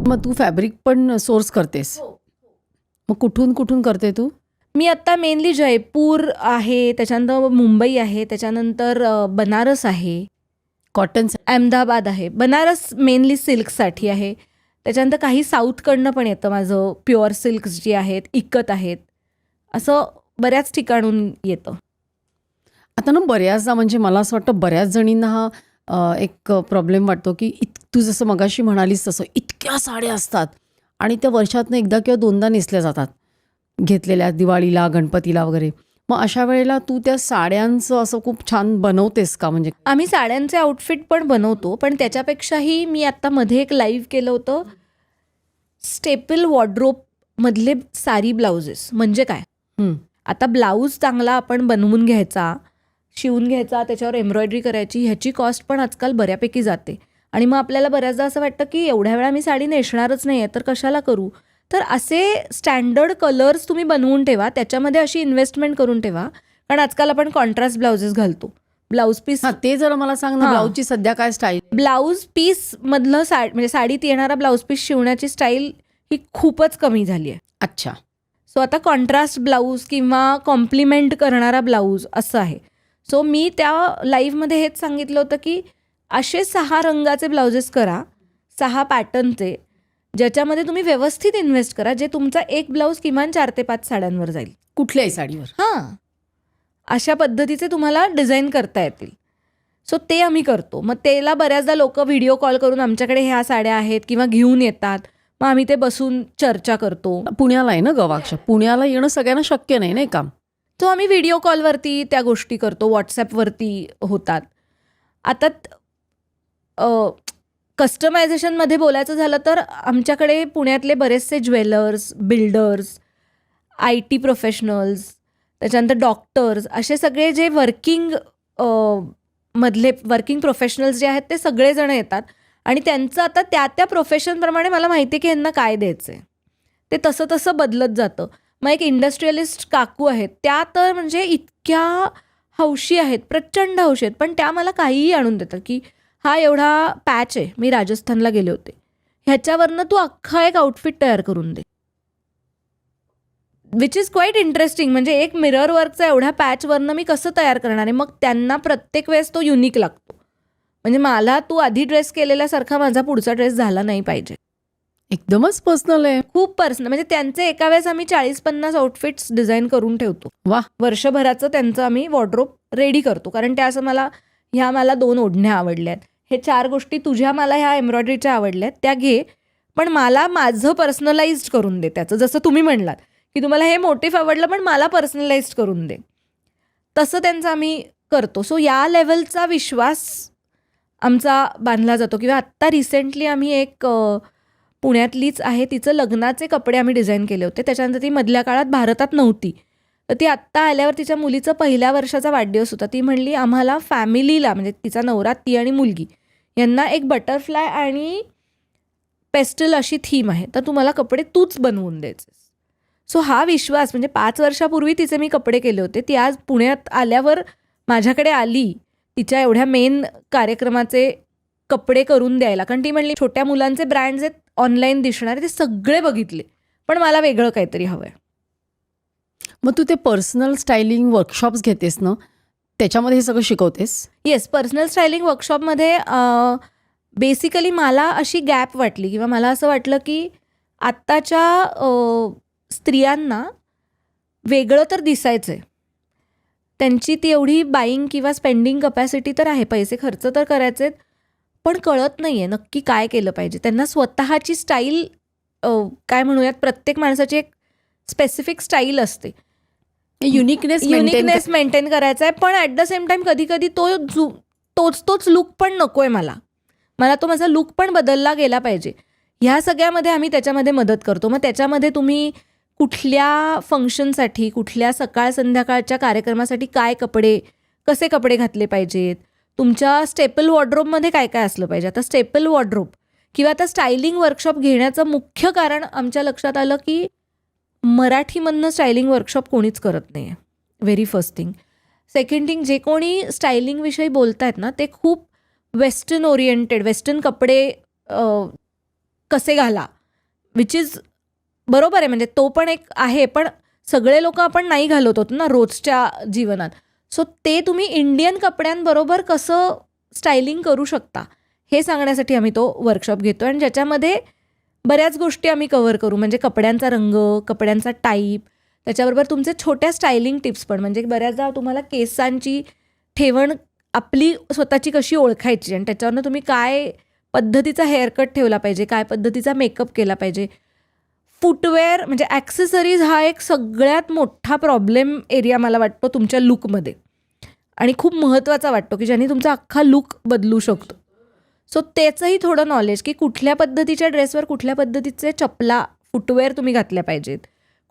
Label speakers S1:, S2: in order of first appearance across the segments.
S1: मग तू फॅब्रिक पण सोर्स करतेस? मग कुठून कुठून करते तू?
S2: मी आत्ता मेनली जयपूर आहे, त्याच्यानंतर मुंबई आहे, त्याच्यानंतर बनारस आहे,
S1: कॉटन.
S2: अहमदाबाद आहे. बनारस मेनली सिल्कसाठी आहे. त्याच्यानंतर काही साऊथकडनं पण येतं माझं, प्युअर सिल्क्स जी आहेत, इकत आहेत, असं बऱ्याच ठिकाणून येतं.
S1: आता ना बऱ्याचदा म्हणजे मला असं वाटतं बऱ्याच जणींना हा एक प्रॉब्लेम वाटतो की तू जसं मगाशी म्हणालीस तसं इतक्या साड्या असतात आणि त्या वर्षातनं एकदा किंवा दोनदा नेसल्या जातात, घेतलेल्या दिवाळीला, गणपतीला वगैरे. मग अशा वेळेला तू त्या साड्यांचं असं खूप छान बनवतेस का? म्हणजे
S2: आम्ही साड्यांचे आउटफिट पण बनवतो, पण त्याच्यापेक्षाही मी आत्ता मध्ये एक लाईव्ह केलं होतं, स्टेपल वॉर्डरोबमधले साडी ब्लाउजेस. म्हणजे काय, आता ब्लाऊज चांगला आपण बनवून घ्यायचा, शिवून घ्यायचा, त्याच्यावर एम्ब्रॉयडरी करायची, ह्याची कॉस्ट पण आजकाल बऱ्यापैकी जाते. आणि मग आपल्याला बऱ्याचदा असं वाटतं की एवढ्या वेळा मी साडी नेसणारच नाही आहे, तर कशाला करू. तर असे स्टँडर्ड कलर्स तुम्ही बनवून ठेवा, त्याच्यामध्ये अशी इन्व्हेस्टमेंट करून ठेवा. कारण आजकाल आपण कॉन्ट्रास्ट ब्लाउजेस घालतो. ब्लाऊज पीस,
S1: ते जरा मला सांग ना, ब्लाऊजची सध्या काय स्टाईल?
S2: ब्लाऊज पीसमधलं म्हणजे साडीत येणारा ब्लाऊज पीस शिवण्याची स्टाईल ही खूपच कमी झाली आहे.
S1: अच्छा.
S2: सो आता कॉन्ट्रास्ट ब्लाऊज किंवा कॉम्प्लिमेंट करणारा ब्लाऊज असं आहे. सो मी त्या लाईव्हमध्ये हेच सांगितलं होतं की असे 6 रंगाचे ब्लाउजेस करा, 6 पॅटर्नचे, ज्याच्यामध्ये तुम्ही व्यवस्थित इन्व्हेस्ट करा, जे तुमचा एक ब्लाऊज किमान 4 ते 5 साड्यांवर जाईल,
S1: कुठल्याही साडीवर.
S2: अशा पद्धतीचे तुम्हाला डिझाईन करता येतील. सो ते आम्ही करतो. मग त्याला बऱ्याचदा लोक व्हिडिओ कॉल करून आमच्याकडे ह्या साड्या आहेत किंवा घेऊन येतात, मग आम्ही ते बसून चर्चा करतो.
S1: पुण्याला आहे ना गवाक्ष, पुण्याला येणं सगळ्यांना शक्य नाही, नाही का?
S2: तो आम्ही व्हिडिओ कॉलवरती त्या गोष्टी करतो, व्हॉट्सॲपवरती होतात. आता कस्टमायझेशनमध्ये बोलायचं झालं तर आमच्याकडे पुण्यातले बरेचसे ज्वेलर्स, बिल्डर्स, IT प्रोफेशनल्स, त्याच्यानंतर डॉक्टर्स, असे सगळे जे वर्किंग प्रोफेशनल्स जे आहेत ते सगळेजण येतात. आणि त्यांचं आता त्या प्रोफेशनप्रमाणे मला माहिती आहे की ह्यांना काय द्यायचं आहे, ते तसं तसं बदलत जातं. मग एक इंडस्ट्रियलिस्ट काकू आहेत, त्या तर म्हणजे इतक्या हौशी आहेत, प्रचंड हौशी आहेत, पण त्या मला काहीही आणून देतात की हा एवढा पॅच आहे, मी राजस्थानला गेले होते, ह्याच्यावरनं तू अख्खा एक आउटफिट तयार करून दे, विच इज क्वाईट इंटरेस्टिंग. म्हणजे एक मिरर वर्कचा एवढ्या पॅचवरनं मी कसं तयार करणार आहे. मग त्यांना प्रत्येक वेळेस तो युनिक लागतो. म्हणजे मला तू आधी ड्रेस केलेल्यासारखा माझा पुढचा ड्रेस झाला नाही पाहिजे.
S1: एकदमच पर्सनल आहे.
S2: खूप पर्सनल. म्हणजे त्यांचे एका वेळेस आम्ही 40-50 आउटफिट्स डिझाईन करून ठेवतो.
S1: वा.
S2: वर्षभराचं त्यांचं आम्ही वॉर्डरोब रेडी करतो. कारण त्या असं मला 2 ओढण्या आवडल्यात, हे 4 गोष्टी तुझ्या मला ह्या एम्ब्रॉयडरीच्या आवडल्यात, त्या घे, पण मला माझं पर्सनलाइज्ड करून दे त्याचं. जसं तुम्ही म्हणलात की तुम्हाला हे मोटिफ आवडलं, पण मला पर्सनलाइज्ड करून दे, तसं त्यांचं आम्ही करतो. सो या लेवलचा विश्वास आमचा बांधला जातो. किंवा आत्ता रिसेंटली आम्ही एक पुण्यातलीच आहे, तिचं लग्नाचे कपडे आम्ही डिझाईन केले होते. त्याच्यानंतर ती मधल्या काळात भारतात नव्हती, तर ती आत्ता आल्यावर तिच्या मुलीचं 1ल्या वर्षाचा वाढदिवस होता. ती म्हणली आम्हाला फॅमिलीला, म्हणजे तिचा नवरा, ती आणि मुलगी यांना एक बटरफ्लाय आणि पेस्टल अशी थीम आहे, तर तुम्हाला कपडे तूच बनवून द्यायचे. सो हा विश्वास, म्हणजे 5 वर्षापूर्वी तिचे मी कपडे केले होते, ती आज पुण्यात आल्यावर माझ्याकडे आली तिच्या एवढ्या मेन कार्यक्रमाचे कपडे करून द्यायला. कारण ती म्हणली छोट्या मुलांचे ब्रँड्स आहेत ऑनलाईन दिसणारे, ते सगळे बघितले, पण मला वेगळं काहीतरी हवं आहे.
S1: मग तू ते पर्सनल स्टायलिंग वर्कशॉप्स घेतेस ना, त्याच्यामध्ये हे सगळं शिकवतेस?
S2: येस, पर्सनल स्टायलिंग वर्कशॉपमध्ये बेसिकली मला अशी गॅप वाटली, किंवा मला असं वाटलं की आत्ताच्या स्त्रियांना वेगळं तर दिसायचं आहे, त्यांची ती एवढी बाईंग किंवा स्पेंडिंग कपॅसिटी तर आहे, पैसे खर्च तर करायचे आहेत, पण कळत नाही आहे नक्की काय केलं पाहिजे. त्यांना स्वतःची स्टाईल, काय म्हणूयात, प्रत्येक माणसाची एक स्पेसिफिक स्टाईल असते, युनिकनेस मेंटेन करायचा आहे. पण ॲट द सेम टाईम कधी कधी तोच लुक पण नको आहे मला तो माझा लुक पण बदलला गेला पाहिजे. ह्या सगळ्यामध्ये आम्ही त्याच्यामध्ये मदत करतो. मग त्याच्यामध्ये तुम्ही कुठल्या फंक्शनसाठी, कुठल्या सकाळ संध्याकाळच्या कार्यक्रमासाठी कसे कपडे घातले पाहिजेत, तुमच्या स्टेपल वॉर्डरोबमध्ये काय काय असलं पाहिजे. आता स्टेपल वॉर्डरोब किंवा आता स्टायलिंग वर्कशॉप घेण्याचं मुख्य कारण आमच्या लक्षात आलं की मराठीमधनं स्टायलिंग वर्कशॉप कोणीच करत नाही आहे, very first thing. Second thing, जे कोणी स्टायलिंगविषयी बोलत आहेत ना, ते खूप वेस्टर्न ओरिएंटेड, वेस्टर्न कपडे कसे घाला, विच इज बरोबर आहे, म्हणजे तो पण एक आहे, पण सगळे लोक आपण नाही घालत होतो ना रोजच्या जीवनात. सो ते तुम्ही इंडियन कपड्यांबरोबर कसं स्टायलिंग करू शकता हे सांगण्यासाठी आम्ही तो वर्कशॉप घेतो, आणि ज्याच्यामध्ये बऱ्याच गोष्टी आम्ही कव्हर करू, म्हणजे कपड्यांचा रंग, कपड्यांचा टाईप, त्याच्याबरोबर तुमचे छोट्या स्टायलिंग टिप्स पण, म्हणजे बऱ्याचदा तुम्हाला केसांची ठेवण आपली स्वतःची कशी ओळखायची आणि त्याच्यावरनं तुम्ही काय पद्धतीचा हेअरकट ठेवला पाहिजे, काय पद्धतीचा मेकअप केला पाहिजे. फुटवेअर म्हणजे ॲक्सेसरीज हा एक सगळ्यात मोठा प्रॉब्लेम एरिया मला वाटतो तुमच्या लुकमध्ये, आणि खूप महत्त्वाचा वाटतो की ज्याने तुमचा अख्खा लुक बदलू शकतो. सो त्याचंही थोडं नॉलेज की कुठल्या पद्धतीच्या ड्रेसवर कुठल्या पद्धतीचे चपला, फुटवेअर तुम्ही घातल्या पाहिजेत,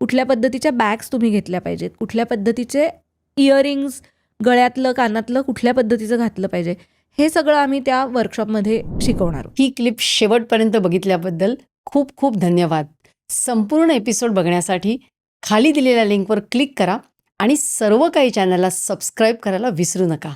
S2: कुठल्या पद्धतीच्या बॅग्स तुम्ही घेतल्या पाहिजेत, कुठल्या पद्धतीचे इयरिंग्ज, गळ्यातलं कानातलं कुठल्या पद्धतीचं घातलं पाहिजे, हे सगळं आम्ही त्या वर्कशॉपमध्ये शिकवणार आहोत.
S1: ही क्लिप शेवटपर्यंत बघितल्याबद्दल खूप खूप धन्यवाद. संपूर्ण एपिसोड बघण्यासाठी खाली दिलेल्या लिंकवर क्लिक करा आणि सर्व काही चॅनलला सबस्क्राईब करायला विसरू नका.